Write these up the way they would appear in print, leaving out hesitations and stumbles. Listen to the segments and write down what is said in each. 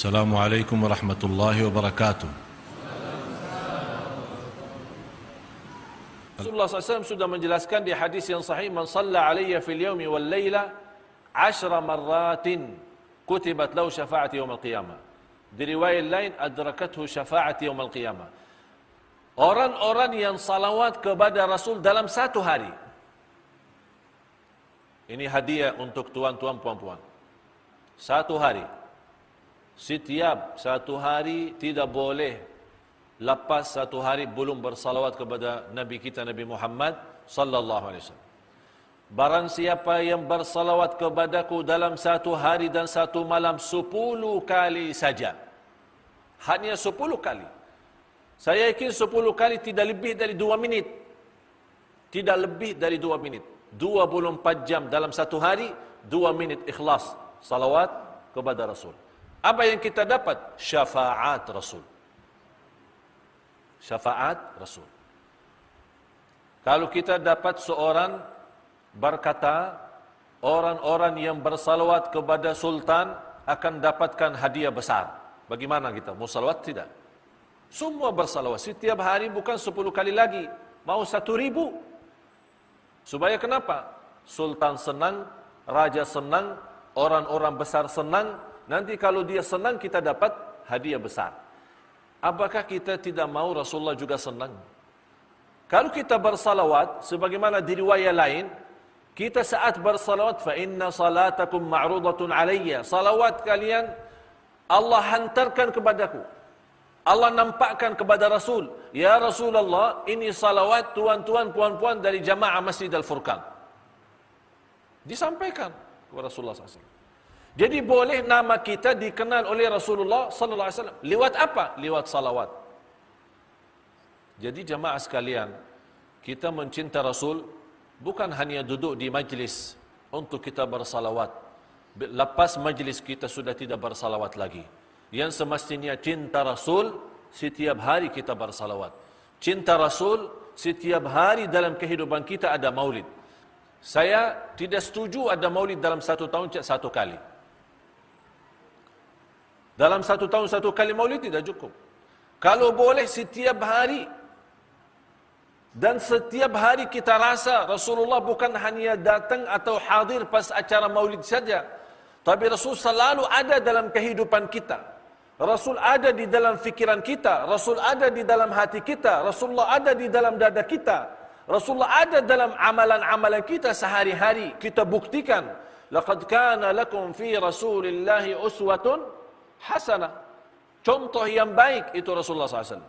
Assalamualaikum warahmatullahi wabarakatuh. Rasulullah SAW sudah menjelaskan di hadis yang sahih, man salla alayya fil yawmi wal layla 10 marratin kutibat lahu syafa'ati yawmal qiyamah. Di riwayat lain, adrakathu syafa'ati yawmal qiyamah. Orang-orang yang salawat kepada Rasul dalam satu hari. Ini hadiah untuk tuan-tuan puan-puan. Satu hari. Setiap satu hari tidak boleh lepas satu hari belum bersalawat kepada Nabi kita Nabi Muhammad sallallahu alaihi wasallam. Barang siapa yang bersalawat kepadaku dalam satu hari dan satu malam 10 kali saja. Hanya 10 kali. Saya yakin 10 kali tidak lebih dari 2 minit. Tidak lebih dari 2 minit. 24 jam dalam satu hari, 2 minit ikhlas salawat kepada Rasul. Apa yang kita dapat? Syafaat Rasul. Syafaat Rasul. Kalau kita dapat seorang berkata, orang-orang yang bersalawat kepada Sultan akan dapatkan hadiah besar. Bagaimana kita? Mau salawat tidak? Semua bersalawat. Setiap hari bukan 10 kali lagi. Mau 1.000. Supaya kenapa? Sultan senang, Raja senang, orang-orang besar senang. Nanti kalau dia senang, kita dapat hadiah besar. Apakah kita tidak mau Rasulullah juga senang? Kalau kita bersalawat, sebagaimana di riwayat lain, kita saat bersalawat, fa inna salatakum ma'rudatun alayya. Salawat kalian, Allah hantarkan kepadaku. Allah nampakkan kepada Rasul. Ya Rasulullah, ini salawat tuan-tuan, puan-puan dari jamaah Masjid Al-Furqan. Disampaikan kepada Rasulullah SAW. Jadi boleh nama kita dikenal oleh Rasulullah sallallahu alaihi wasallam. Lewat apa? Lewat salawat. Jadi jamaah sekalian, kita mencinta Rasul bukan hanya duduk di majlis untuk kita bersalawat. Lepas majlis kita sudah tidak bersalawat lagi. Yang semestinya cinta Rasul, setiap hari kita bersalawat. Cinta Rasul, setiap hari dalam kehidupan kita ada maulid. Saya tidak setuju ada maulid dalam satu tahun satu kali. Dalam satu tahun satu kali maulid tidak cukup. Kalau boleh setiap hari. Dan setiap hari kita rasa Rasulullah bukan hanya datang atau hadir pas acara maulid saja. Tapi Rasul selalu ada dalam kehidupan kita. Rasul ada di dalam fikiran kita. Rasul ada di dalam hati kita. Rasulullah ada di dalam dada kita. Rasulullah ada dalam amalan-amalan kita sehari-hari. Kita buktikan. Laqad kana lakum fi Rasulillahi uswatun hasanah. Contoh yang baik itu Rasulullah SAW.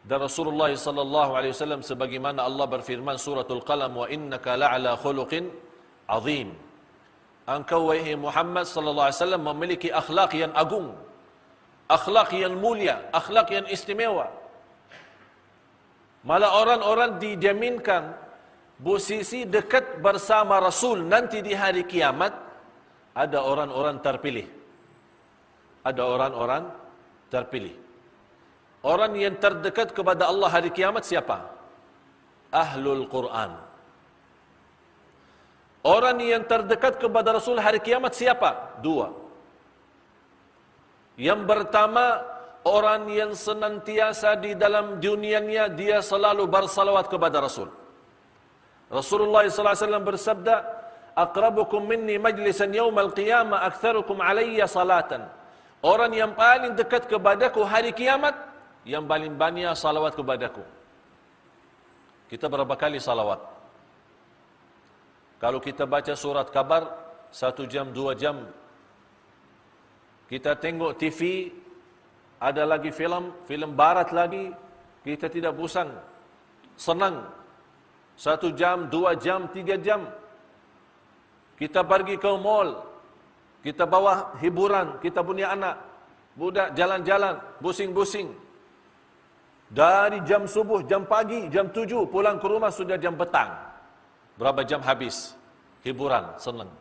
Dan Rasulullah SAW sebagaimana Allah berfirman suratul Qalam, wa innaka la'ala khuluqin azim. Engkau wahai Muhammad SAW memiliki akhlak yang agung, akhlak yang mulia, akhlak yang istimewa. Malah orang-orang dijaminkan posisi dekat bersama Rasul nanti di hari kiamat. Ada orang-orang terpilih. Ada orang-orang terpilih. Orang yang terdekat kepada Allah hari kiamat siapa? Ahlul Quran. Orang yang terdekat kepada Rasul hari kiamat siapa? 2. Yang pertama, orang yang senantiasa di dalam dunianya dia selalu bersalawat kepada Rasul. Rasulullah SAW bersabda, aqrabukum minni majlisan yawmal qiyamah aktsarukum alayya salatan. Orang yang paling dekat kepadaku hari kiamat, yang paling banyak salawat kepadaku. Kita berapa kali salawat? Kalau kita baca surat kabar 1 jam 2 jam, kita tengok TV, ada lagi film barat lagi, kita tidak bosan, senang. 1 jam 2 jam 3 jam. Kita pergi ke mall, kita bawa hiburan, kita punya anak, budak jalan-jalan, busing-busing. Dari jam subuh, jam pagi, jam 7, pulang ke rumah sudah jam petang. Berapa jam habis? Hiburan, senang.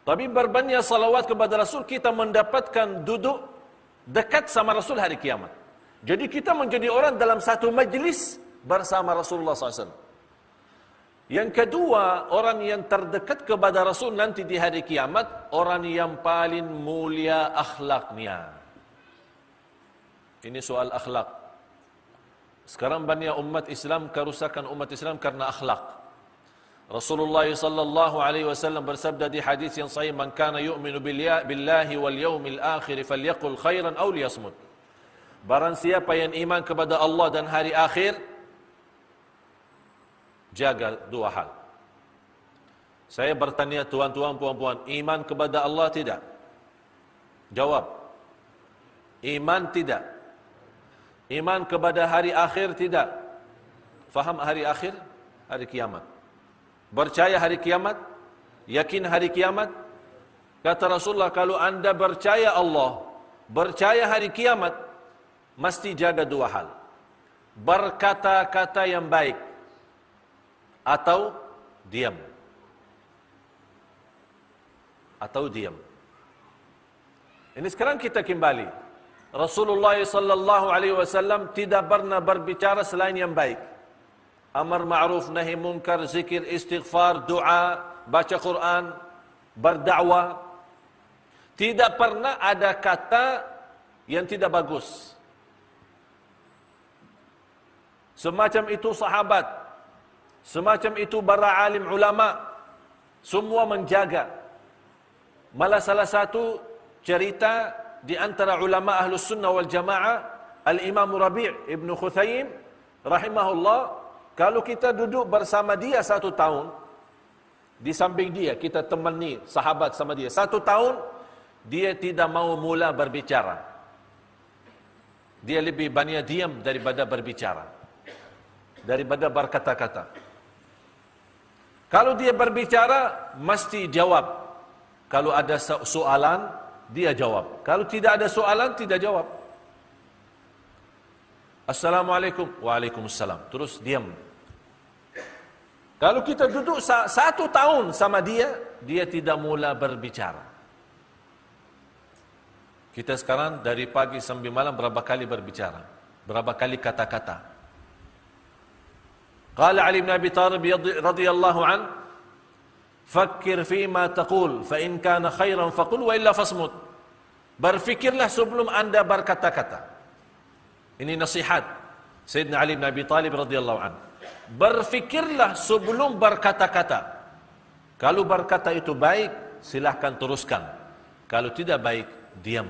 Tapi berbanyak salawat kepada Rasul, kita mendapatkan duduk dekat sama Rasul hari kiamat. Jadi kita menjadi orang dalam satu majlis bersama Rasulullah SAW. Yang kedua, orang yang terdekat kepada Rasul nanti di hari kiamat, orang yang paling mulia akhlaknya. Ini soal akhlak. Sekarang banyak umat Islam, kerusakan umat Islam karena akhlak. Rasulullah sallallahu alaihi wasallam bersabda di hadis yang sahih, "Man kana yu'minu billahi wal yawmil akhir falyaqul khairan aw liyasmut." Barang siapa yang iman kepada Allah dan hari akhir, jaga dua hal. Saya bertanya tuan-tuan, puan-puan, iman kepada Allah tidak? Jawab. Iman tidak. Iman kepada hari akhir tidak. Faham hari akhir? Hari kiamat. Percaya hari kiamat? Yakin hari kiamat? Kata Rasulullah, kalau anda percaya Allah, percaya hari kiamat, mesti jaga dua hal. Berkata-kata yang baik atau diam. Atau diam. Ini sekarang kita kembali. Rasulullah sallallahu alaihi wasallam tidak pernah berbicara selain yang baik. Amar ma'ruf nahi munkar, zikir, istighfar, doa, baca Quran, berdakwah. Tidak pernah ada kata yang tidak bagus. Semacam itu sahabat, semacam itu para alim ulama, semua menjaga. Malah salah satu cerita di antara ulama Ahlus Sunnah wal Jamaah, Al-Imam Rabi' Ibn Khuthaim rahimahullah, kalau kita duduk bersama dia 1 tahun, di samping dia, kita temani sahabat sama dia 1 tahun, dia tidak mau mula berbicara. Dia lebih banyak diam daripada berbicara, daripada berkata-kata. Kalau dia berbicara, mesti jawab. Kalau ada soalan, dia jawab. Kalau tidak ada soalan, tidak jawab. Assalamualaikum. Waalaikumsalam. Terus diam. Kalau kita duduk 1 tahun sama dia, dia tidak mula berbicara. Kita sekarang dari pagi sampai malam berapa kali berbicara? Berapa kali kata-kata? Qala Ali bin Abi Thalib radhiyallahu an, "Fakkir fima taqul, fa in kana khairan faqul wa illa fasmut." Berfikirlah sebelum anda berkata-kata. Ini nasihat Sayyidina Ali bin Abi Thalib radhiyallahu an. Berfikirlah sebelum berkata-kata. Kalau berkata itu baik, silahkan teruskan. Kalau tidak baik, diam.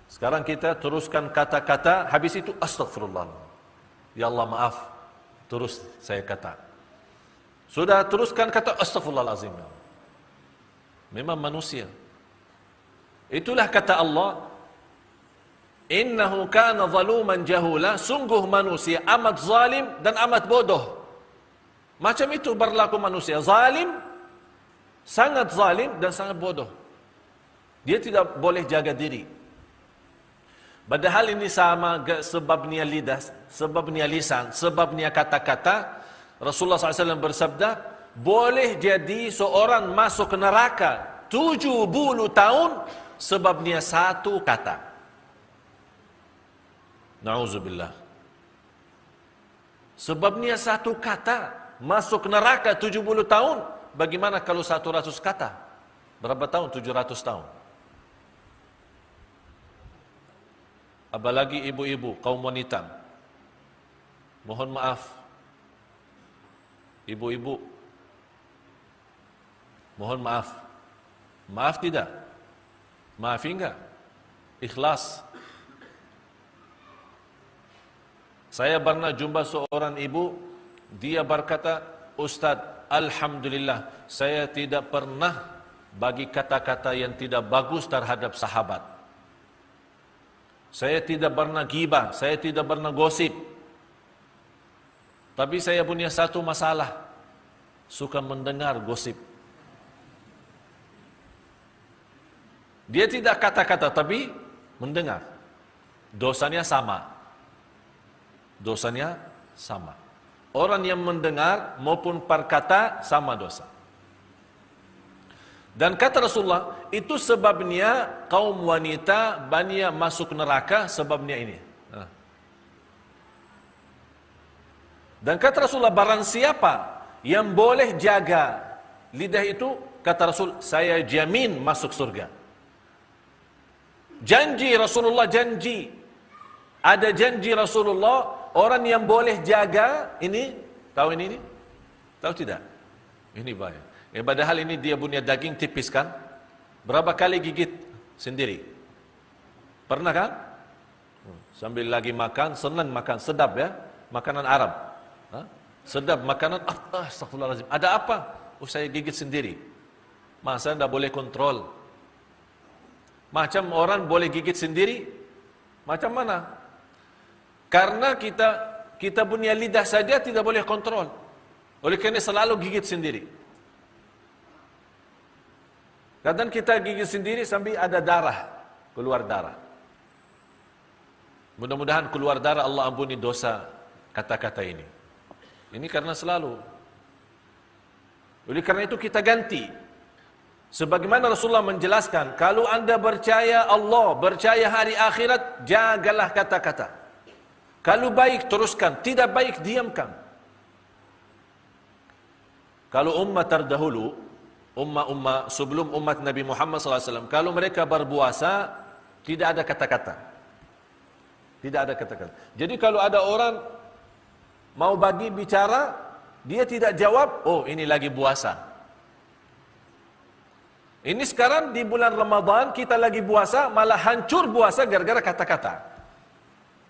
Sekarang kita teruskan kata-kata, habis itu astagfirullah. Ya Allah maaf, terus saya kata. Sudah teruskan kata astagfirullahalazim. Memang manusia. Itulah kata Allah, innahu kana zaluman jahula, sungguh manusia amat zalim dan amat bodoh. Macam itu berlaku manusia, zalim, sangat zalim dan sangat bodoh. Dia tidak boleh jaga diri. Padahal ini sama sebabnya lidah, sebabnya lisan, sebabnya kata-kata. Rasulullah SAW bersabda, boleh jadi seorang masuk neraka 70 tahun sebabnya 1 kata. Na'udzubillah. Sebabnya 1 kata masuk neraka 70 tahun. Bagaimana kalau 100 kata? Berapa tahun? 700 tahun. Apalagi ibu-ibu, kaum wanita. Mohon maaf. Ibu-ibu, mohon maaf. Maaf tidak? Maafi enggak? Ikhlas. Saya pernah jumpa seorang ibu, dia berkata, Ustaz, alhamdulillah, saya tidak pernah bagi kata-kata yang tidak bagus terhadap sahabat. Saya tidak pernah ghibah, saya tidak pernah gosip. Tapi saya punya satu masalah, suka mendengar gosip. Dia tidak kata-kata, tapi mendengar. Dosanya sama. Dosanya sama. Orang yang mendengar maupun perkata sama dosa. Dan kata Rasulullah, itu sebabnya kaum wanita banyak masuk neraka, sebabnya ini. Dan kata Rasulullah, barang siapa yang boleh jaga lidah itu, kata Rasul, saya jamin masuk surga. Janji Rasulullah, janji. Ada janji Rasulullah, orang yang boleh jaga ini, tahu ini? Tahu tidak? Ini bahaya. Padahal ini dia punya daging tipis kan? Berapa kali gigit sendiri? Pernah kan? Sambil lagi makan, senang makan, sedap ya? Makanan Arab. Sedap makanan, astagfirullahaladzim. Ada apa? Saya gigit sendiri. Masa tidak boleh kontrol? Macam orang boleh gigit sendiri? Macam mana? Karena kita punya lidah saja tidak boleh kontrol. Oleh kerana selalu gigit sendiri. Kadang kita gigit sendiri sambil ada darah, keluar darah. Mudah-mudahan keluar darah, Allah ampuni dosa kata-kata ini. Ini karena selalu. Oleh kerana itu kita ganti. Sebagaimana Rasulullah menjelaskan, kalau anda percaya Allah, percaya hari akhirat, jagalah kata-kata. Kalau baik, teruskan. Tidak baik, diamkan. Kalau umat terdahulu, umat-umat sebelum umat Nabi Muhammad SAW, kalau mereka berpuasa, tidak ada kata-kata. Tidak ada kata-kata. Jadi kalau ada orang mau bagi bicara, dia tidak jawab, oh ini lagi puasa. Ini sekarang di bulan Ramadan, kita lagi puasa, malah hancur puasa gara-gara kata-kata.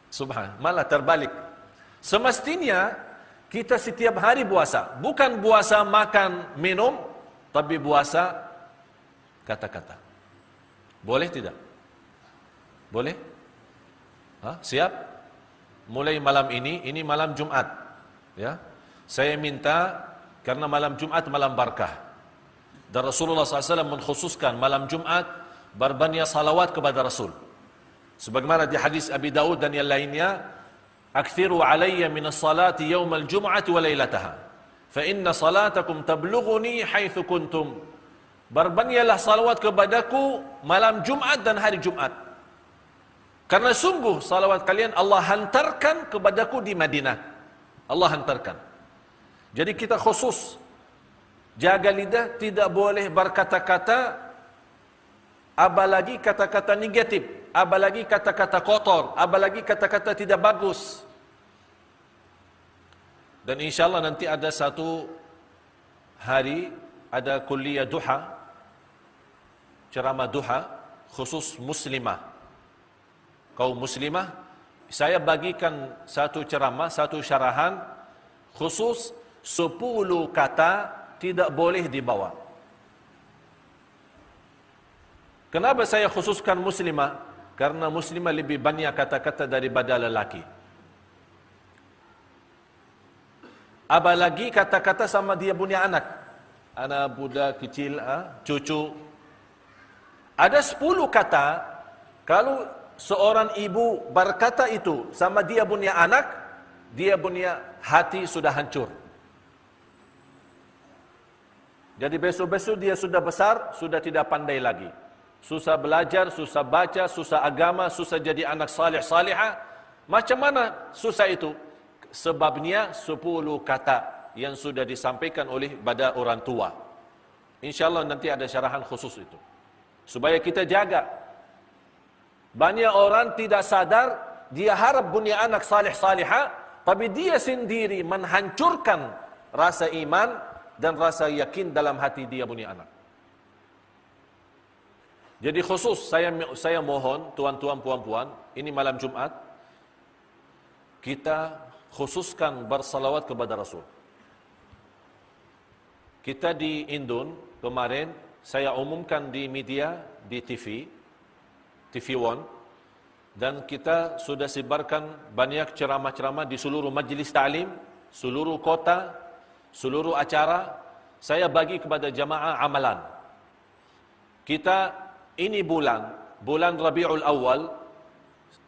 Subhan, malah terbalik. Semestinya kita setiap hari puasa, bukan puasa makan minum, tapi puasa kata-kata. Boleh tidak? Boleh? Siap? Mulai malam ini malam Jumat. Ya, saya minta karena malam Jumat malam barakah. Dan Rasulullah SAW mengkhususkan malam Jumat berbanyak salawat kepada Rasul. Sebagaimana di hadis Abi Daud dan yang lainnya, "Aktsiru alayya min as-salati yawm al-jum'ati wa lailataha, fa inna salatakum tablughuni haitsu kuntum." Berbanyaklah salawat kepadaku malam Jumat dan hari Jumat. Karena sungguh salawat kalian Allah hantarkan kepadaku di Madinah. Allah hantarkan. Jadi kita khusus jaga lidah, tidak boleh berkata-kata, apalagi kata-kata negatif, apalagi kata-kata kotor, apalagi kata-kata tidak bagus. Dan insyaAllah nanti ada satu hari, ada kuliah duha, ceramah duha, khusus muslimah, kaum muslimah. Saya bagikan satu ceramah, satu syarahan, khusus 10 kata tidak boleh dibawa. Kenapa saya khususkan muslimah? Karena muslimah lebih banyak kata-kata daripada lelaki. Apalagi kata-kata sama dia punya anak. Anak budak kecil, cucu. Ada 10 kata, kalau seorang ibu berkata itu sama dia punya anak, dia punya hati sudah hancur. Jadi besok-besok dia sudah besar, sudah tidak pandai lagi. Susah belajar, susah baca, susah agama, susah jadi anak salih-salihah. Macam mana susah itu? Sebabnya 10 kata yang sudah disampaikan oleh pada orang tua. InsyaAllah nanti ada syarahan khusus itu. Supaya kita jaga. Banyak orang tidak sadar, dia harap punya anak salih-salihah, tapi dia sendiri menghancurkan rasa iman dan rasa yakin dalam hati dia punya anak. Jadi khusus saya mohon tuan-tuan puan-puan, ini malam Jumat kita khususkan bersalawat kepada Rasul. Kita di Indon kemarin saya umumkan di media, di TV One, dan kita sudah sebarkan banyak ceramah-ceramah di seluruh majlis ta'lim, seluruh kota, seluruh acara. Saya bagi kepada jamaah amalan. Kita ini bulan Rabiul Awal,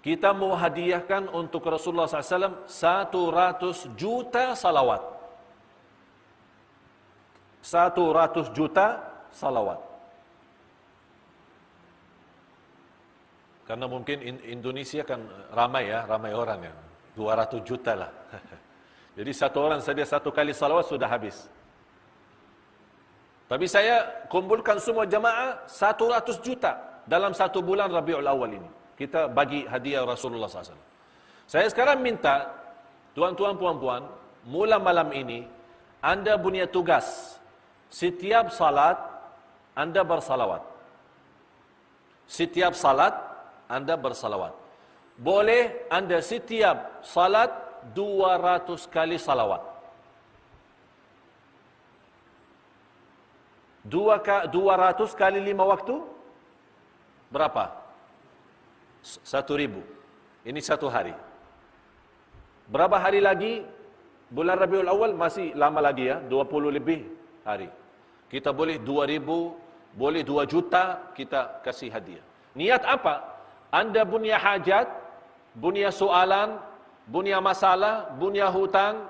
kita mau hadiahkan untuk Rasulullah SAW 100 juta salawat. 100 juta salawat. Karena mungkin Indonesia kan ramai ya, ramai orang ya. 200 juta lah. Jadi satu orang sedia satu kali salawat sudah habis. Tapi saya kumpulkan semua jamaah 100 juta dalam satu bulan Rabiul Awal ini. Kita bagi hadiah Rasulullah SAW. Saya sekarang minta, tuan-tuan, puan-puan, mula malam ini, anda punya tugas. Setiap salat, anda bersalawat. Setiap salat, anda bersalawat. Boleh anda setiap salat 200 kali salawat. 200 kali 5 waktu berapa? 1.000. Ini satu hari. Berapa hari lagi? Bulan Rabiul Awal masih lama lagi ya, 20 lebih hari. Kita boleh 2.000, boleh 2 juta kita kasih hadiah. Niat apa? Anda punya hajat, punya soalan, punya masalah, punya hutang,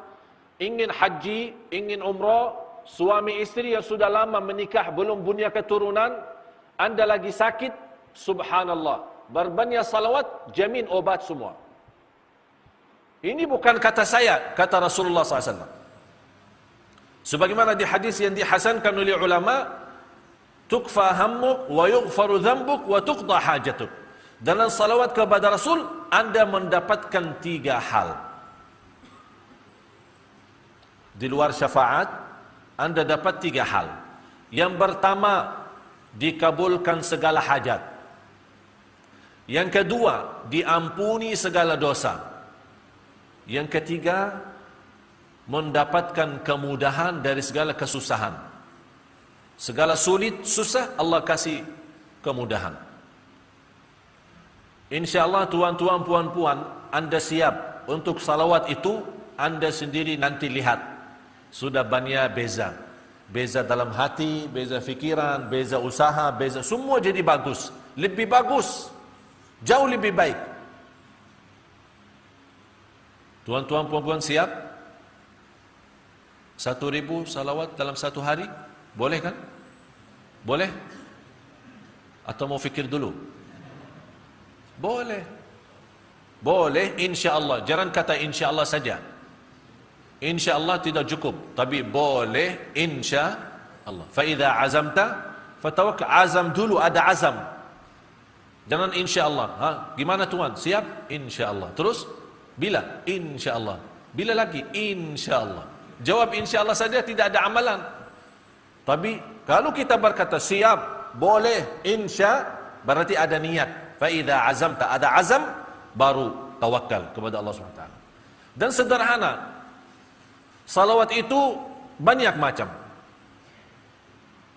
ingin haji, ingin umrah, suami istri yang sudah lama menikah belum punya keturunan, anda lagi sakit, subhanallah, berbanyak salawat, jamin obat semua. Ini bukan kata saya, kata Rasulullah SAW. Sebagaimana di hadis yang dihasankan oleh ulama, tukfa hammuk wa yughfaru dhanbuk wa tuqda hajatuk. Dalam salawat kepada Rasul, anda mendapatkan 3 hal. Di luar syafaat, anda dapat 3 hal. Yang pertama, dikabulkan segala hajat. Yang kedua, diampuni segala dosa. Yang ketiga, mendapatkan kemudahan dari segala kesusahan. Segala sulit, susah, Allah kasih kemudahan. InsyaAllah tuan-tuan, puan-puan, anda siap untuk salawat itu, anda sendiri nanti lihat. Sudah banyak beza. Beza dalam hati, beza fikiran, beza usaha, beza, semua jadi bagus. Lebih bagus. Jauh lebih baik. Tuan-tuan, puan-puan siap? 1.000 salawat dalam satu hari? Boleh kan? Boleh? Atau mau fikir dulu? Boleh. Boleh, insya-Allah. Jangan kata insya-Allah saja. Insya-Allah tidak cukup, tapi boleh insya-Allah. Fa idza azamta fatawakkal. Azam dulu, ada azam. Jangan insya-Allah. Ha, gimana tuan? Siap? Insya-Allah. Terus bila? Insya-Allah. Bila lagi? Insya-Allah. Jawab insya-Allah saja, tidak ada amalan. Tapi kalau kita berkata siap, boleh, insya, berarti ada niat. Fa idza azamta, ada azam, baru tawakal kepada Allah SWT. Dan sederhana. Salawat itu banyak macam.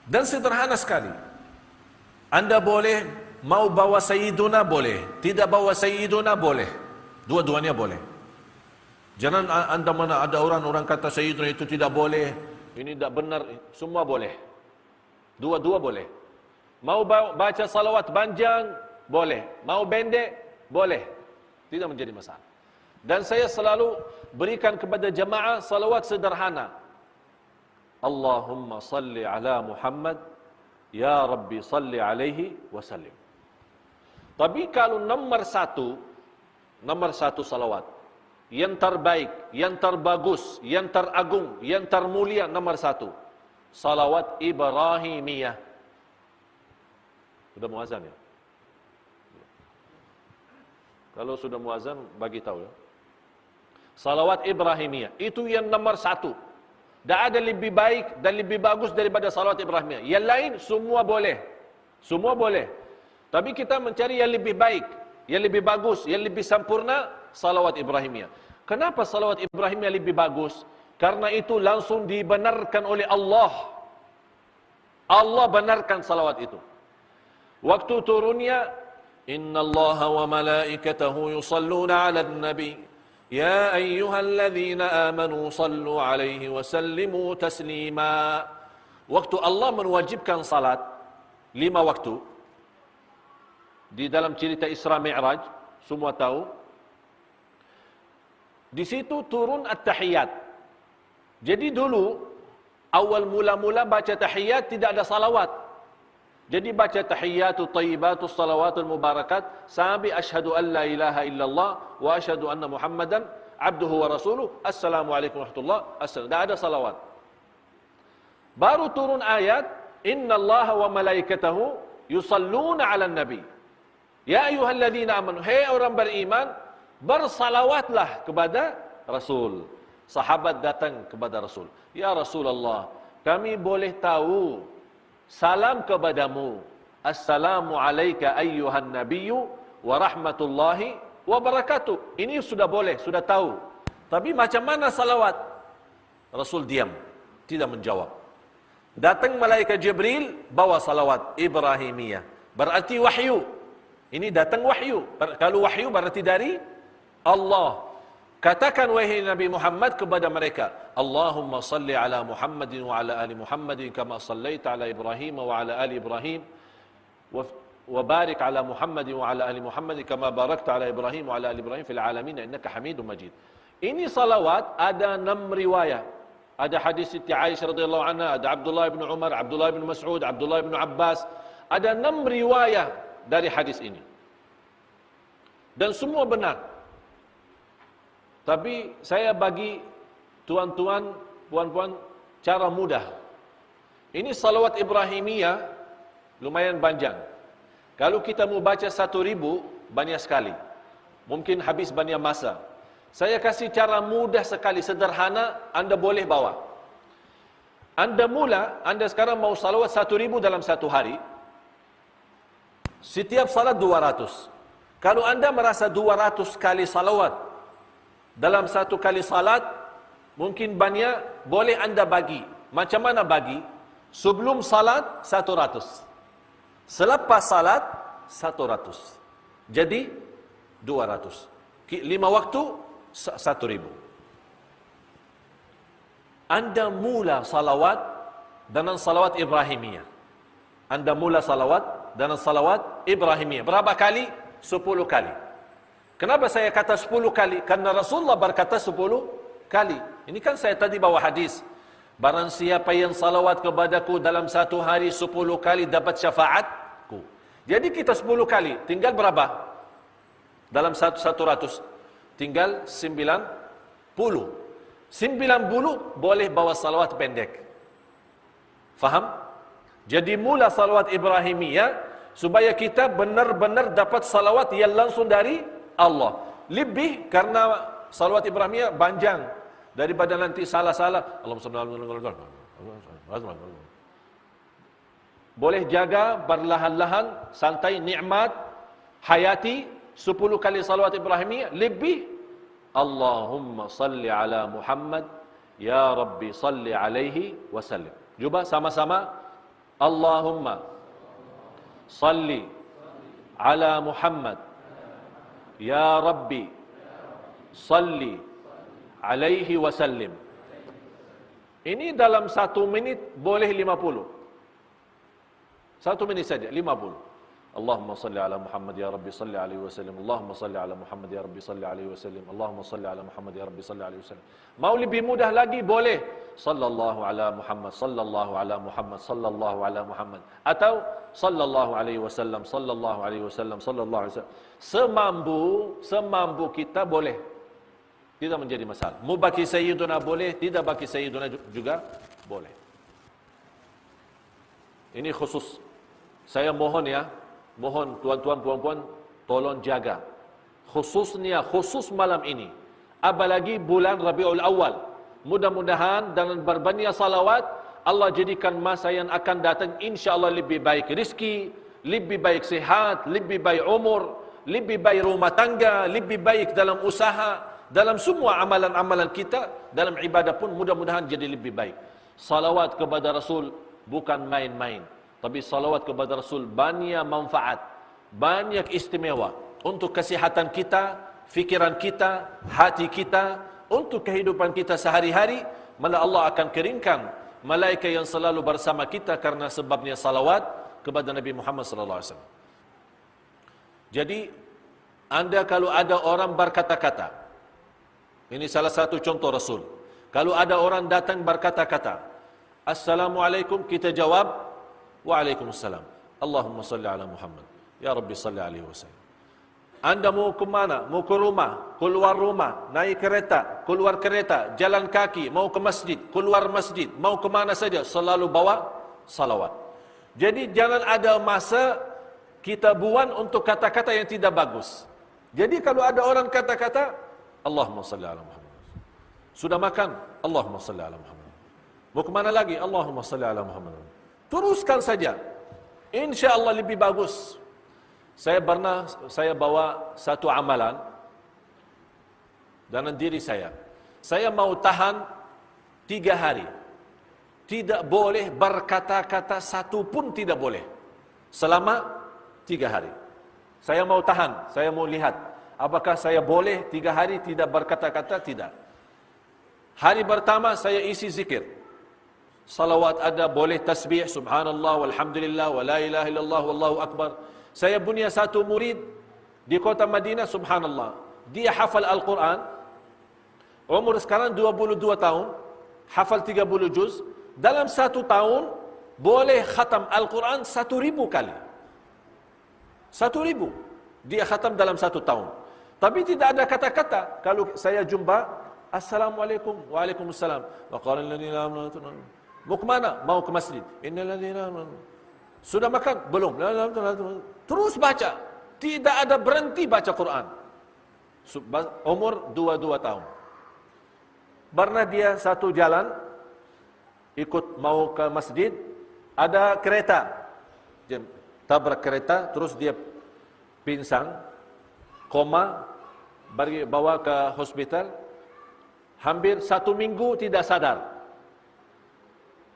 Dan sederhana sekali. Anda boleh mau bawa Sayyiduna, boleh. Tidak bawa Sayyiduna, boleh. Dua-duanya boleh. Jangan anda mana ada orang kata Sayyiduna itu tidak boleh, ini tidak benar, semua boleh. Dua-dua boleh. Mau baca salawat panjang, boleh. Mau pendek, boleh. Tidak menjadi masalah. Dan saya selalu berikan kepada jamaah salawat sederhana. Allahumma salli ala Muhammad, ya Rabbi salli alaihi wasallim. Tapi kalau nomor satu salawat, yang terbaik, yang terbagus, yang teragung, yang termulia, nomor 1, salawat Ibrahimiyah. Sudah muazan ya? Kalau sudah muazan, bagi tahu ya. Salawat Ibrahimiyah, itu yang nomor 1. Tak ada lebih baik dan lebih bagus daripada salawat Ibrahimiyah. Yang lain semua boleh. Semua boleh. Tapi kita mencari yang lebih baik, yang lebih bagus, yang lebih sempurna, salawat Ibrahimiyah. Kenapa salawat Ibrahimiyah lebih bagus? Karena itu langsung dibenarkan oleh Allah. Allah benarkan salawat itu. Waktu turunnya, innallaha wa malaikatahu yusalluna 'alan nabi. Ya ayyuhalladzina amanu sallu 'alaihi wa sallimu taslima. Waktu Allah mewajibkan salat 5 waktu, di dalam cerita Isra Mi'raj, semua tahu. Di situ turun at-tahiyat. Jadi dulu, awal mula-mula baca tahiyat tidak ada salawat. Jadi baca tahiyatu tayyibatu salawatul mubarakat sampai asyhadu an la ilaha illallah wa asyhadu anna Muhammadan abduhu wa rasuluh, assalamualaikum warahmatullahi wabarakatuh. Tidak ada salawat. Baru turun ayat, innallaha wa malaikatahu yusalluna 'alan nabi. Ya ayyuhalladzina amanu, hai orang beriman, bersalawatlah kepada Rasul. Sahabat datang kepada Rasul. Ya Rasulullah, kami boleh tahu salam kepadamu. Assalamu alayka ayyuhan nabiyyu wa rahmatullahi wa barakatuh. Ini sudah boleh, sudah tahu. Tapi macam mana salawat? Rasul diam, tidak menjawab. Datang malaikat Jibril, bawa salawat Ibrahimiyah. Berarti wahyu. Ini datang wahyu. Kalau wahyu berarti dari Allah. Katakan wahai Nabi Muhammad kepada mereka, Allahumma salli ala Muhammadin wa ala ali Muhammadin kama sallaita ala Ibrahim wa ala ali Ibrahim wa barik ala Muhammadin wa ala ali Muhammadin kama barakta ala Ibrahim wa ala ali Ibrahim fil alamin innaka Hamidum Majid. Ini salawat ada 6 riwayat. Ada hadis Siti Aisyah radhiyallahu anha, ada Abdullah bin Umar, Abdullah bin Mas'ud, Abdullah bin Abbas. Ada 6 riwayat dari hadis ini. Dan semua benar. Tapi saya bagi tuan-tuan, puan-puan cara mudah. Ini salawat Ibrahimiyah lumayan panjang. Kalau kita mau baca 1000 banyak sekali. Mungkin habis banyak masa. Saya kasih cara mudah sekali, sederhana, anda boleh bawa. Anda mula, anda sekarang mau salawat 1000 dalam satu hari. Setiap salat 200. Kalau anda merasa 200 kali salawat dalam satu kali salat, mungkin banyak, boleh anda bagi. Macam mana bagi? Sebelum salat 100. Selepas salat 100. Jadi 200. 5 waktu 1000. Anda mula salawat dengan salawat Ibrahimiyah. Anda mula salawat dengan salawat Ibrahimiyah. Berapa kali? 10 kali. Kenapa saya kata 10 kali? Karena Rasulullah berkata 10 kali. Ini kan saya tadi bawa hadis. Barang siapa yang salawat kepadaku dalam satu hari 10 kali dapat syafaatku. Jadi kita 10 kali. Tinggal berapa? Dalam 100. Tinggal 90. 90 boleh bawa salawat pendek. Faham? Jadi mula salawat Ibrahimiyah supaya kita benar-benar dapat salawat yang langsung dari Allah. Lebih karena salawat Ibrahimiyah panjang daripada nanti salah-salah. Boleh jaga perlahan-lahan, santai, nikmat, hayati 10 kali salawat Ibrahimiyah. Lebih Allahumma salli ala Muhammad ya Rabbi salli alaihi wasallim. Cuba sama-sama. Allahumma salli ala Muhammad ya Rabbi salli alaihi wasallim. Ini dalam 1 minit boleh 50. 1 minit saja 50. Allahumma salli ala Muhammad ya Rabbi salli alaihi wasallam. Allahumma salli ala Muhammad ya Rabbi salli alaihi wasallam. Allahumma salli ala Muhammad ya Rabbi salli alaihi wasallam. Mau lebih mudah lagi boleh sallallahu ala Muhammad sallallahu ala Muhammad sallallahu ala Muhammad atau sallallahu alaihi wasallam sallallahu alaihi wasallam sallallahu alaihi wasallam. Semampu kita boleh. Tidak menjadi masalah. Mau bagi sayyiduna boleh, tidak bagi sayyiduna juga boleh. Ini khusus. Saya mohon ya, mohon tuan-tuan puan-puan tolong jaga. Khusus malam ini. Apalagi bulan Rabiul Awal. Mudah-mudahan dengan berbanyak salawat Allah jadikan masa yang akan datang insya-Allah lebih baik rezeki, lebih baik sehat, lebih baik umur, lebih baik rumah tangga, lebih baik dalam usaha, dalam semua amalan-amalan kita, dalam ibadah pun mudah-mudahan jadi lebih baik. Salawat kepada Rasul bukan main-main. Tapi salawat kepada Rasul banyak manfaat, banyak istimewa untuk kesihatan kita, fikiran kita, hati kita, untuk kehidupan kita sehari-hari. Malah Allah akan keringkan malaikat yang selalu bersama kita karena sebabnya salawat kepada Nabi Muhammad sallallahu alaihi wasallam. Jadi anda kalau ada orang berkata-kata, ini salah satu contoh Rasul. Kalau ada orang datang berkata-kata, Assalamualaikum, kita jawab Waalaikumsalam. Allahumma salli ala Muhammad ya Rabbi salli alaihi wasallam. Anda mau ke mana? Mau ke rumah, keluar rumah, naik kereta, keluar kereta, jalan kaki, mau ke masjid, keluar masjid, mau ke mana saja, selalu bawa salawat. Jadi jangan ada masa kita buang untuk kata-kata yang tidak bagus. Jadi kalau ada orang kata-kata, Allahumma salli ala Muhammad. Sudah makan, Allahumma salli ala Muhammad. Mau ke mana lagi? Allahumma salli ala Muhammad. Teruskan saja. Insya Allah lebih bagus. Saya bawa satu amalan dalam diri saya. Saya mau tahan 3 hari. Tidak boleh berkata-kata satu pun tidak boleh. Selama 3 hari. Saya mau tahan, saya mau lihat. Apakah saya boleh 3 hari tidak berkata-kata? Tidak. Hari pertama saya isi zikir. Salawat ada, boleh tasbih, subhanallah, walhamdulillah, wa la ilaha illallah, wallahu akbar. Saya punya satu murid di kota Madinah, subhanallah. Dia hafal Al-Quran. Umur sekarang 22 tahun. Hafal 30 juz. Dalam 1 tahun, boleh khatam Al-Quran 1.000 kali. 1.000. Dia khatam dalam 1 tahun. Tapi tidak ada kata-kata. Kalau saya jumpa, Assalamualaikum, waalaikumsalam. Wa qala alladziina aamanu. Mau ke mana? Mau ke masjid. Innal ladziina aamanu. Sudah makan? Belum. Terus baca. Tidak ada berhenti baca Quran. Umur 22 tahun. Pernah dia satu jalan, ikut mau ke masjid, ada kereta. Dia tabrak kereta, terus dia pingsan, koma, bawa ke hospital. Hampir 1 minggu tidak sadar.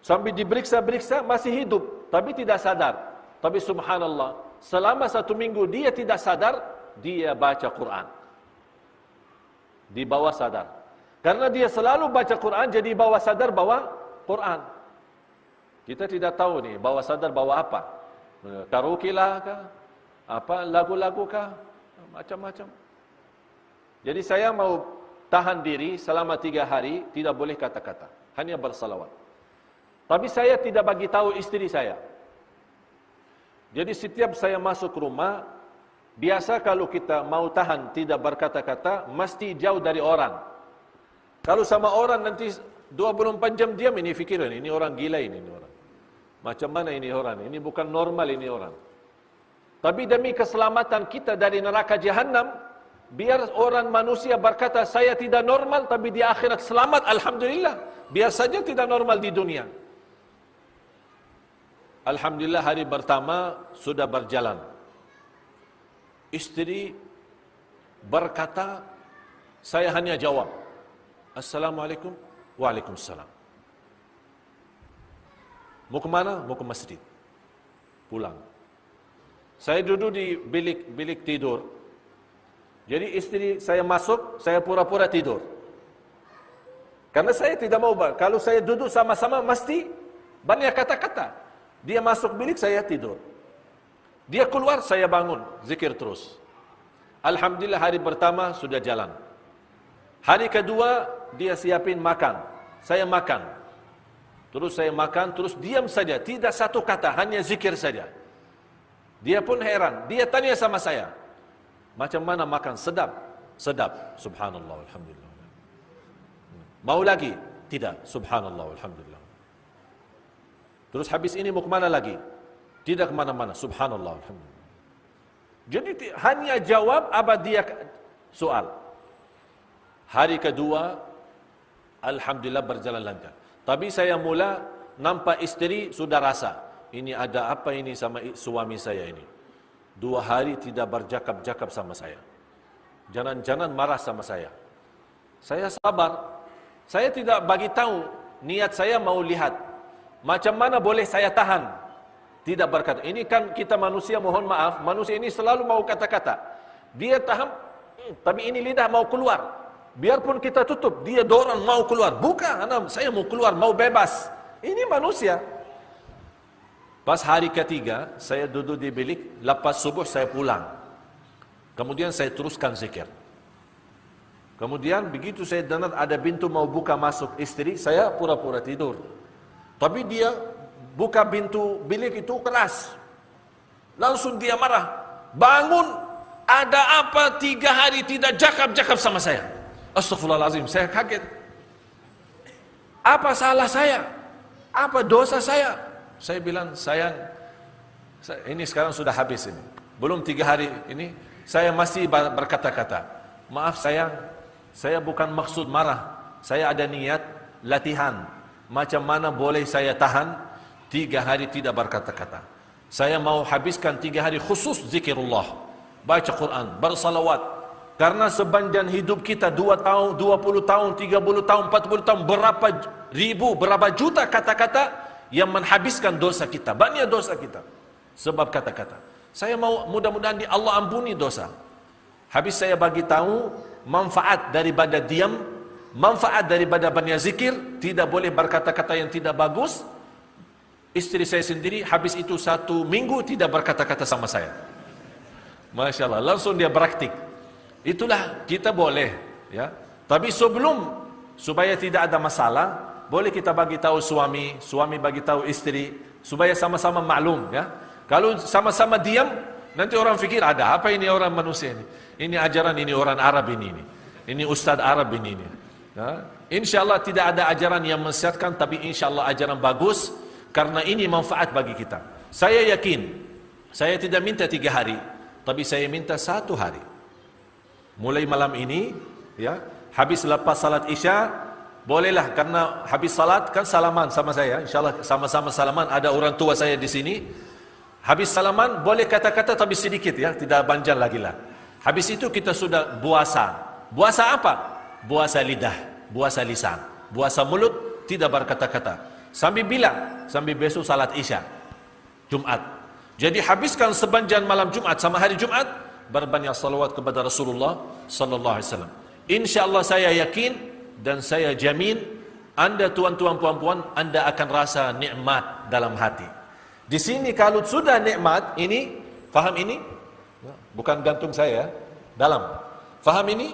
Sambil diperiksa-periksa masih hidup, tapi tidak sadar. Tapi subhanallah, selama 1 minggu dia tidak sadar, dia baca Quran. Di bawah sadar. Karena dia selalu baca Quran, jadi bawah sadar bawa Quran. Kita tidak tahu nih, bawah sadar bawa apa. Karaoke lah kah? Apa, lagu-lagu kah? Macam-macam. Jadi saya mau tahan diri selama 3 hari, tidak boleh kata-kata. Hanya bersalawat. Tapi saya tidak bagi tahu istri saya. Jadi setiap saya masuk rumah, biasa kalau kita mau tahan tidak berkata-kata, mesti jauh dari orang. Kalau sama orang nanti 24 jam diam, ini fikiran, ini orang gila ini orang. Macam mana ini orang? Ini bukan normal ini orang. Tapi demi keselamatan kita dari neraka jahanam, biar orang manusia berkata saya tidak normal, tapi di akhirat selamat, alhamdulillah. Biar saja tidak normal di dunia. Alhamdulillah hari pertama sudah berjalan. Istri berkata, saya hanya jawab, Assalamualaikum, waalaikumsalam. Mau ke mana? Mau ke masjid. Pulang. Saya duduk di bilik tidur. Jadi istri saya masuk, saya pura-pura tidur. Karena saya tidak mau, kalau saya duduk sama-sama mesti banyak kata-kata. Dia masuk bilik, saya tidur. Dia keluar, saya bangun, zikir terus. Alhamdulillah hari pertama sudah jalan. Hari kedua, dia siapin makan. Saya makan. Terus saya makan, terus diam saja. Tidak satu kata, hanya zikir saja. Dia pun heran. Dia tanya sama saya, macam mana makan? Sedap? Sedap. Subhanallah, alhamdulillah. Mau lagi? Tidak. Subhanallah, alhamdulillah. Terus habis ini mau kemana lagi? Tidak kemana-mana. Subhanallah, alhamdulillah. Jadi hanya jawab apa dia soal. Hari kedua, alhamdulillah berjalan lancar. Tapi saya mula nampak istri sudah rasa, ini ada apa ini sama suami saya ini. 2 hari tidak bercakap-cakap sama saya. Jangan-jangan marah sama saya. Saya sabar. Saya tidak bagi tahu, niat saya mau lihat. Macam mana boleh saya tahan? Tidak berkata. Ini kan kita manusia, mohon maaf, manusia ini selalu mau kata-kata. Dia tahan, tapi ini lidah mau keluar. Biarpun kita tutup, dia dorong mau keluar. Bukan, saya mau keluar, mau bebas. Ini manusia. Pas hari ketiga, saya duduk di bilik, lepas subuh saya pulang. Kemudian saya teruskan zikir. Kemudian begitu saya dengar ada pintu mau buka masuk istri, saya pura-pura tidur. Tapi dia buka pintu bilik itu keras. Langsung dia marah. Bangun. ada apa 3 hari tidak cakap-cakap sama saya? Astaghfirullahaladzim, saya kaget. Apa salah saya? Apa dosa saya? Saya bilang, sayang, ini sekarang sudah habis ini. Belum 3 hari ini, saya masih berkata-kata. Maaf sayang, saya bukan maksud marah. Saya ada niat latihan. Macam mana boleh saya tahan 3 hari tidak berkata-kata. Saya mau habiskan 3 hari khusus zikirullah. Baca Quran, bersalawat. Karena sepanjang hidup kita 2 tahun, 20 tahun, 30 tahun, 40 tahun, berapa ribu, berapa juta kata-kata yang menghabiskan dosa kita. Banyak dosa kita. Sebab kata-kata. Saya mau mudah-mudahan Allah ampuni dosa. Habis saya bagi tahu manfaat daripada diam, manfaat daripada banyak zikir, tidak boleh berkata-kata yang tidak bagus. Istri saya sendiri habis itu 1 minggu tidak berkata-kata sama saya. Masya Allah, langsung dia praktik. Itulah kita boleh, ya. Tapi sebelum, supaya tidak ada masalah, boleh kita bagi tahu suami, suami bagi tahu istri, supaya sama-sama maklum, ya. Kalau sama-sama diam, nanti orang fikir ada apa ini orang manusia ini. Ini ajaran ini orang Arab ini ustaz Arab ini. Ya. Insya Allah tidak ada ajaran yang menyesatkan, tapi insya Allah ajaran bagus, karena ini manfaat bagi kita. Saya yakin, saya tidak minta 3 hari. Tapi saya minta 1 hari. Mulai malam ini, ya, habis lepas salat Isya, bolehlah, karena habis salat kan salaman sama saya. InsyaAllah sama-sama salaman. Ada orang tua saya di sini. Habis salaman boleh kata-kata tapi sedikit, ya, tidak panjang lagi lah. Habis itu kita sudah puasa. Puasa apa? Puasa lidah, puasa lisan, puasa mulut, tidak berkata-kata. Sambil bilang, sambil besok salat Isya, Jumat. Jadi habiskan sepanjang malam Jumat sama hari Jumat berbanyak salawat kepada Rasulullah sallallahu alaihi wasallam. Insyaallah saya yakin dan saya jamin Anda tuan-tuan puan-puan, Anda akan rasa nikmat dalam hati. Di sini kalau sudah nikmat ini, faham ini? Bukan gantung saya, dalam. Faham ini?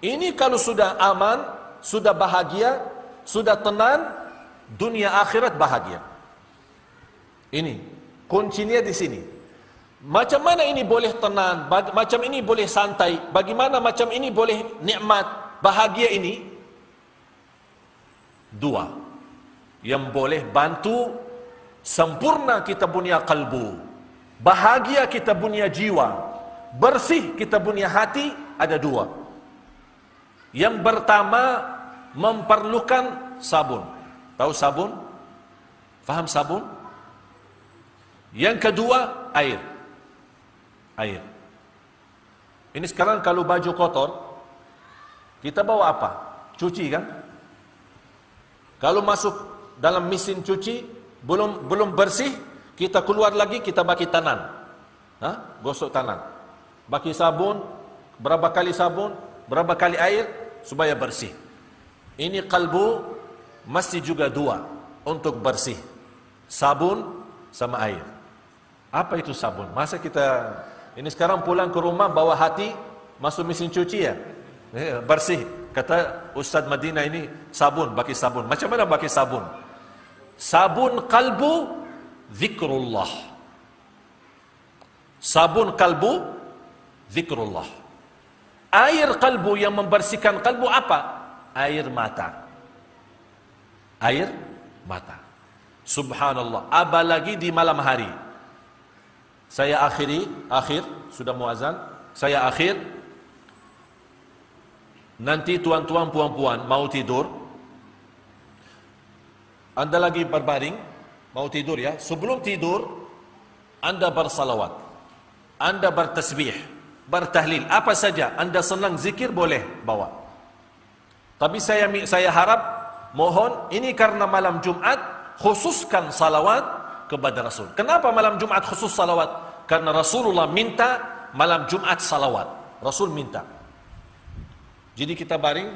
Ini kalau sudah aman, sudah bahagia, sudah tenang, dunia akhirat bahagia. Ini kuncinya di sini. Macam mana ini boleh tenang, macam ini boleh santai, bagaimana macam ini boleh nikmat, bahagia ini? 2 yang boleh bantu sempurna kita punya kalbu, bahagia kita punya jiwa, bersih kita punya hati, ada 2. Yang pertama, memerlukan sabun. Tahu sabun? Faham sabun? Yang kedua, air. Air. Ini sekarang kalau baju kotor, kita bawa apa? Cuci kan? Kalau masuk dalam mesin cuci, belum bersih, kita keluar lagi, kita bagi tangan. Gosok tangan. Bagi sabun, berapa kali sabun, berapa kali air, supaya bersih. Ini kalbu, mesti juga 2 untuk bersih. Sabun sama air. Apa itu sabun? Masa kita ini sekarang pulang ke rumah bawa hati masuk mesin cuci, ya? Bersih. Kata Ustaz Madinah ini sabun, pakai sabun. Macam mana pakai sabun? Sabun kalbu zikrullah. Sabun kalbu zikrullah. Air kalbu yang membersihkan kalbu apa? Air mata. Air mata. Subhanallah. Apalagi di malam hari. Saya akhir, sudah muazan, saya akhir. Nanti tuan-tuan puan-puan mau tidur, Anda lagi berbaring, mau tidur, ya. Sebelum tidur, Anda bersalawat, Anda bertasbih, bertahlil, apa saja Anda senang zikir boleh bawa. Tapi saya harap, mohon, ini karena malam Jumat, khususkan salawat kepada Rasul. Kenapa malam Jumat khusus salawat? Karena Rasulullah minta malam Jumat salawat. Rasul minta. Jadi kita baring,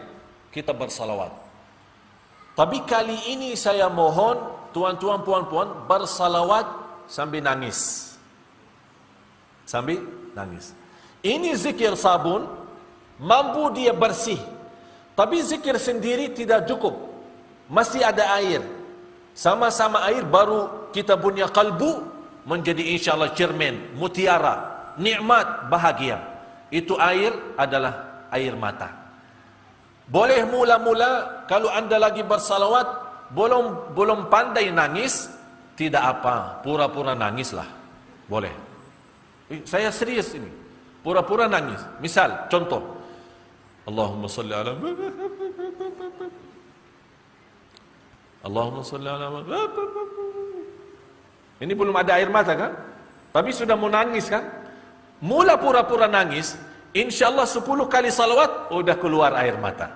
kita bersalawat. Tapi kali ini saya mohon tuan-tuan puan-puan bersalawat sambil nangis. Sambil nangis. Ini zikir sabun, mampu dia bersih. Tapi zikir sendiri tidak cukup. Mesti ada air. Sama-sama air baru kita punya kalbu menjadi insyaAllah cermin, mutiara. nikmat, bahagia. Itu air adalah air mata. Boleh mula-mula kalau anda lagi bersalawat, belum pandai nangis, tidak apa, pura-pura nangislah. Boleh. Saya serius ini. Pura-pura nangis. Misal, contoh. Allahumma salli ala Allahumma salli ala Ini belum ada air mata kan? Tapi sudah mau nangis kan? Mula pura-pura nangis, InsyaAllah 10 kali salawat, udah keluar air mata.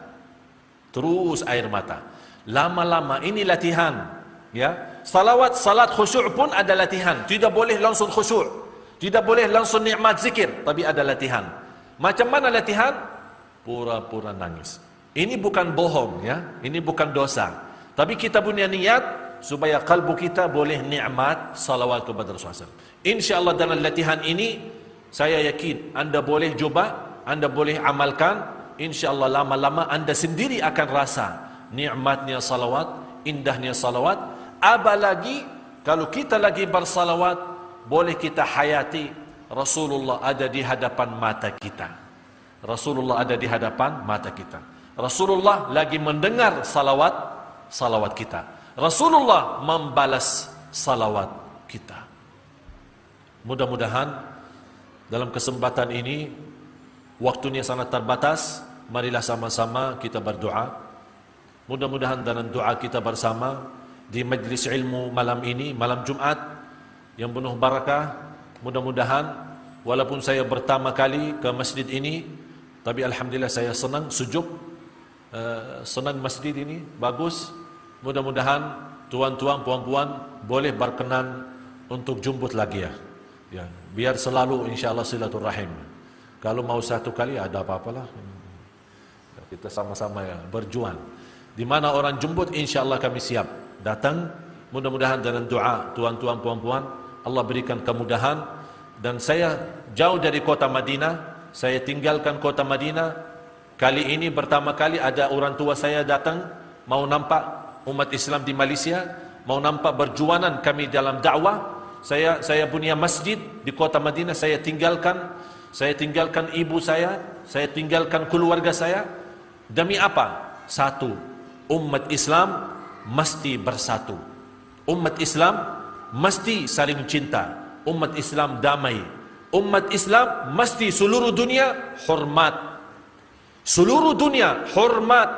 Terus air mata. Lama-lama, ini latihan. Ya, salat khusyuk pun ada latihan. Tidak boleh langsung khusyuk. Tidak boleh langsung nikmat zikir. Tapi ada latihan. Macam mana latihan? Pura-pura nangis. Ini bukan bohong ya. Ini bukan dosa. Tapi kita punya niat supaya kalbu kita boleh nikmat salawat kepada Rasulullah. InsyaAllah dalam latihan ini, saya yakin anda boleh coba, anda boleh amalkan. InsyaAllah lama-lama anda sendiri akan rasa nikmatnya salawat, indahnya salawat. Apalagi kalau kita lagi bersalawat, boleh kita hayati Rasulullah ada di hadapan mata kita. Rasulullah ada di hadapan mata kita. Rasulullah lagi mendengar salawat kita. Rasulullah membalas salawat kita. Mudah-mudahan dalam kesempatan ini, waktunya sangat terbatas, marilah sama-sama kita berdoa. Mudah-mudahan dalam doa kita bersama di majlis ilmu malam ini, malam Jumat yang penuh barakah, mudah-mudahan walaupun saya pertama kali ke masjid ini, tapi alhamdulillah saya senang, sejuk, senang masjid ini, bagus. Mudah-mudahan tuan-tuan, puan-puan boleh berkenan untuk jemput lagi ya. Ya, biar selalu insyaAllah silaturahim. Kalau mau satu kali ada apa-apalah. Kita sama-sama ya, berjuang. Di mana orang jemput, insyaAllah kami siap datang. Mudah-mudahan dalam doa tuan-tuan, puan-puan, Allah berikan kemudahan. Dan saya jauh dari kota Madinah, saya tinggalkan kota Madinah. Kali ini pertama kali ada orang tua saya datang, mau nampak umat Islam di Malaysia, mau nampak berjuangan kami dalam dakwah. Saya punya masjid di kota Madinah, saya tinggalkan ibu saya tinggalkan keluarga saya. Demi apa? Satu, umat Islam mesti bersatu. Umat Islam mesti saling cinta. Umat Islam damai. Umat Islam mesti seluruh dunia hormat. Seluruh dunia hormat.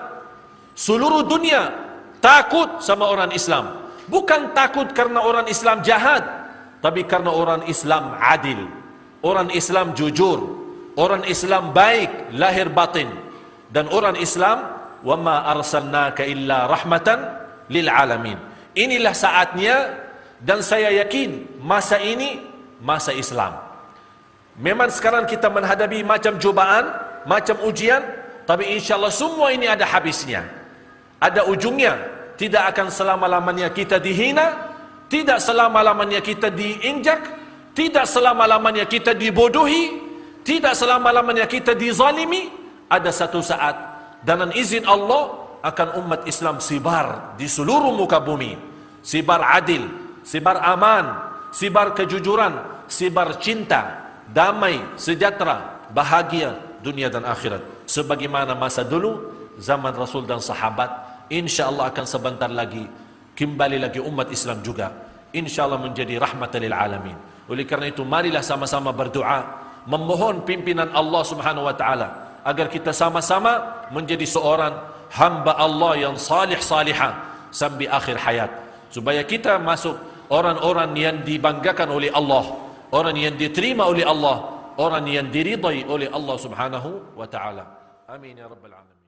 Seluruh dunia takut sama orang Islam. Bukan takut karena orang Islam jahat, tapi karena orang Islam adil, orang Islam jujur, orang Islam baik lahir batin. Dan orang Islam, wa ma arsalnaka illa rahmatan lil alamin. Inilah saatnya, dan saya yakin masa ini masa Islam. Memang sekarang kita menghadapi macam cobaan, macam ujian, tapi insyaAllah semua ini ada habisnya, ada ujungnya. Tidak akan selama-lamanya kita dihina, tidak selama-lamanya kita diinjak, tidak selama-lamanya kita dibodohi, tidak selama-lamanya kita dizalimi. Ada satu saat dengan izin Allah akan umat Islam sibar di seluruh muka bumi. Sibar adil, sibar aman, sibar kejujuran, sibar cinta, damai, sejahtera, bahagia dunia dan akhirat. Sebagaimana masa dulu zaman Rasul dan sahabat. InsyaAllah akan sebentar lagi kembali lagi umat Islam juga, InsyaAllah menjadi rahmatan lil alamin. Oleh kerana itu marilah sama-sama berdoa, memohon pimpinan Allah subhanahu wa ta'ala agar kita sama-sama menjadi seorang hamba Allah yang salih-salihah sampai akhir hayat, supaya kita masuk orang-orang yang dibanggakan oleh Allah, orang yang diterima oleh Allah, orang yang diridai oleh Allah subhanahu wa ta'ala. Amin ya rabbal alamin.